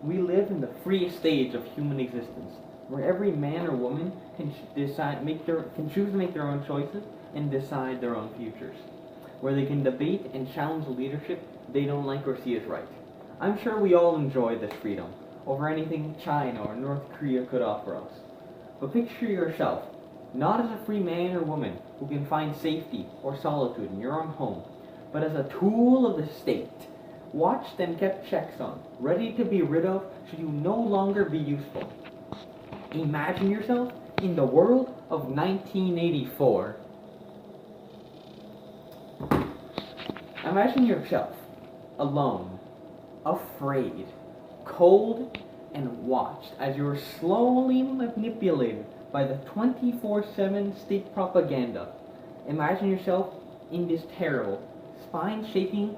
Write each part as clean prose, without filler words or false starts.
We live in the freest stage of human existence, where every man or woman can choose to make their own choices and decide their own futures, where they can debate and challenge the leadership they don't like or see as right. I'm sure we all enjoy this freedom over anything China or North Korea could offer us. But picture yourself not as a free man or woman who can find safety or solitude in your own home, but as a tool of the state, watched and kept checks on, ready to be rid of should you no longer be useful. Imagine yourself in the world of 1984. Imagine yourself alone, afraid, cold, and watched as you are slowly manipulated by the 24/7 state propaganda. Imagine yourself in this terrible, spine-shaking,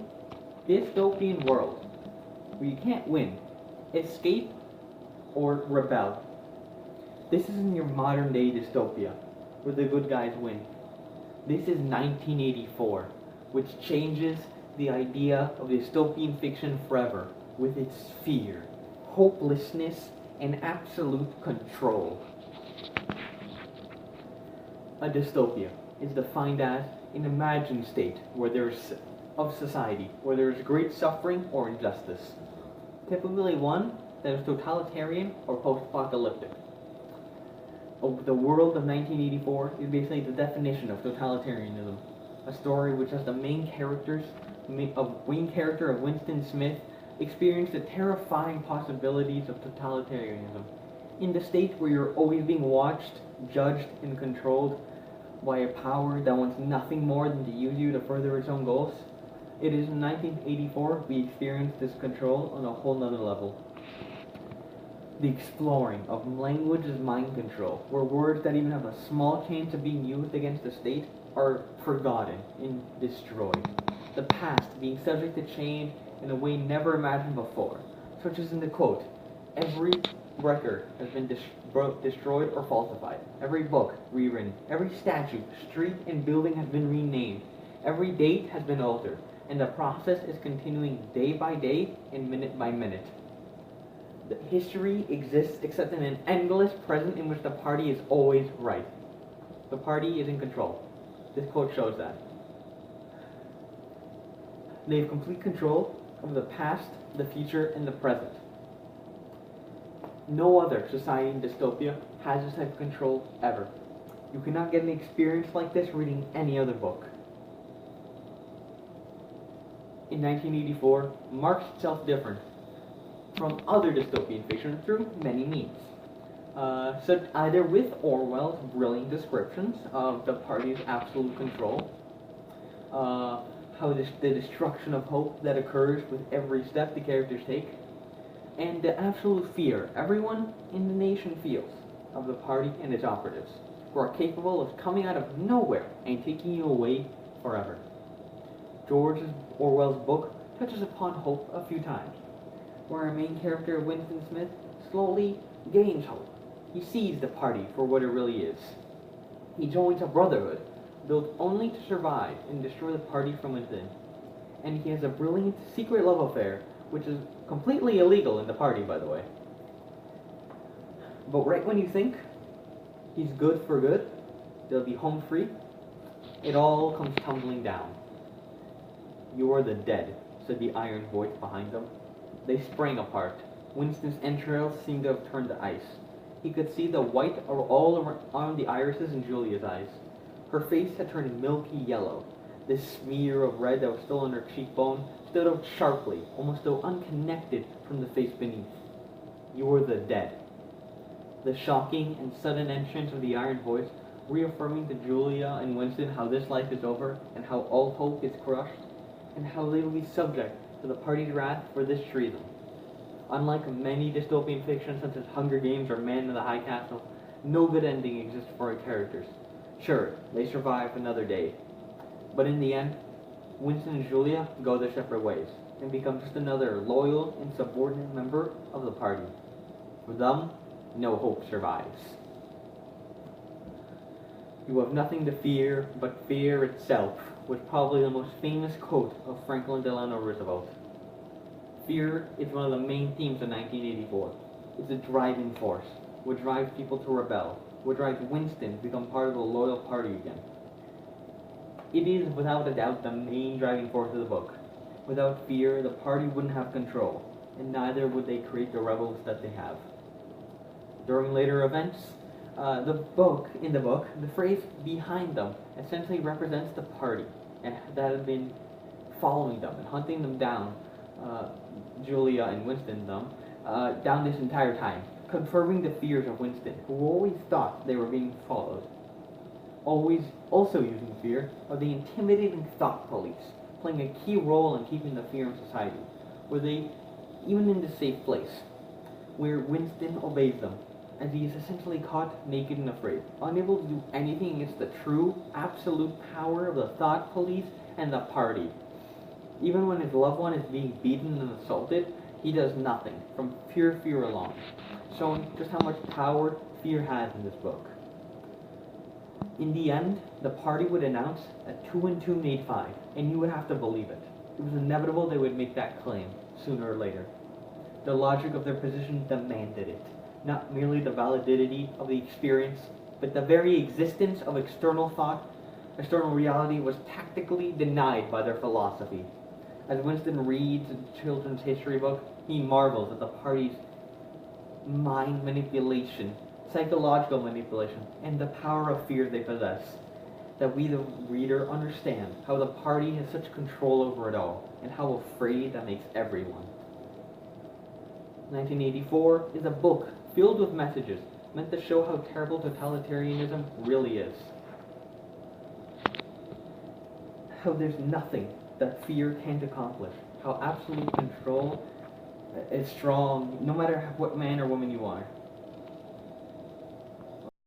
dystopian world where you can't win, escape, or rebel. This isn't your modern-day dystopia where the good guys win. This is 1984, which changes the idea of dystopian fiction forever with its fear, hopelessness, and absolute control. A dystopia is defined as an imagined state of society where there is great suffering or injustice, typically one that is totalitarian or post-apocalyptic. The world of 1984 is basically the definition of totalitarianism, a story which has the main character of Winston Smith experience the terrifying possibilities of totalitarianism. In the state where you're always being watched, judged, and controlled by a power that wants nothing more than to use you to further its own goals, it is in 1984 we experience this control on a whole nother level. The exploring of language as mind control, where words that even have a small chance of being used against the state are forgotten and destroyed. The past being subject to change in a way never imagined before, such as in the quote, "Every record has been destroyed or falsified. Every book rewritten. Every statue, street, and building has been renamed. Every date has been altered, and the process is continuing day by day and minute by minute. The history exists except in an endless present in which the party is always right. The party is in control." This quote shows that. They have complete control of the past, the future, and the present. No other society in dystopia has this type of control ever. You cannot get an experience like this reading any other book. In 1984, marks itself different from other dystopian fiction through many means. Such either with Orwell's brilliant descriptions of the party's absolute control, the destruction of hope that occurs with every step the characters take, and the absolute fear everyone in the nation feels of the party and its operatives, who are capable of coming out of nowhere and taking you away forever. George Orwell's book touches upon hope a few times, where our main character, Winston Smith, slowly gains hope. He sees the party for what it really is. He joins a brotherhood built only to survive and destroy the party from within. And he has a brilliant secret love affair, which is completely illegal in the party, by the way. But right when you think he's good for good, they'll be home free, it all comes tumbling down. "You are the dead," said the iron voice behind them. They sprang apart. Winston's entrails seemed to have turned to ice. He could see the white all around the irises in Julia's eyes. Her face had turned milky yellow. This smear of red that was still on her cheekbone stood out sharply, almost though unconnected from the face beneath. "You are the dead." The shocking and sudden entrance of the iron voice, reaffirming to Julia and Winston how this life is over and how all hope is crushed, and how they will be subject to the party's wrath for this treason. Unlike many dystopian fictions such as Hunger Games or Man in the High Castle, no good ending exists for our characters. Sure, they survive another day, but in the end, Winston and Julia go their separate ways and become just another loyal and subordinate member of the party. For them, no hope survives. "You have nothing to fear but fear itself," was probably the most famous quote of Franklin Delano Roosevelt. Fear is one of the main themes of 1984. It's a driving force, what drives people to rebel, what drives Winston to become part of the loyal party again. It is, without a doubt, the main driving force of the book. Without fear, the party wouldn't have control, and neither would they create the rebels that they have. During later events, in the book, the phrase "behind them" essentially represents the party, and that has been following them and hunting them down, Julia and Winston down this entire time, confirming the fears of Winston, who always thought they were being followed. Always also using fear of the intimidating thought police, playing a key role in keeping the fear in society, where they, even in this safe place, where Winston obeys them, as he is essentially caught naked and afraid, unable to do anything against the true, absolute power of the thought police and the party. Even when his loved one is being beaten and assaulted, he does nothing, from pure fear alone, showing just how much power fear has in this book. In the end, the party would announce that 2 and 2 made 5, and you would have to believe it. It was inevitable they would make that claim, sooner or later. The logic of their position demanded it. Not merely the validity of the experience, but the very existence of external thought, external reality was tactically denied by their philosophy. As Winston reads a children's history book, he marvels at the party's mind manipulation, psychological manipulation, and the power of fear they possess. That we, the reader, understand how the party has such control over it all, and how afraid that makes everyone. 1984 is a book filled with messages meant to show how terrible totalitarianism really is. How there's nothing that fear can't accomplish. How absolute control is strong, no matter what man or woman you are.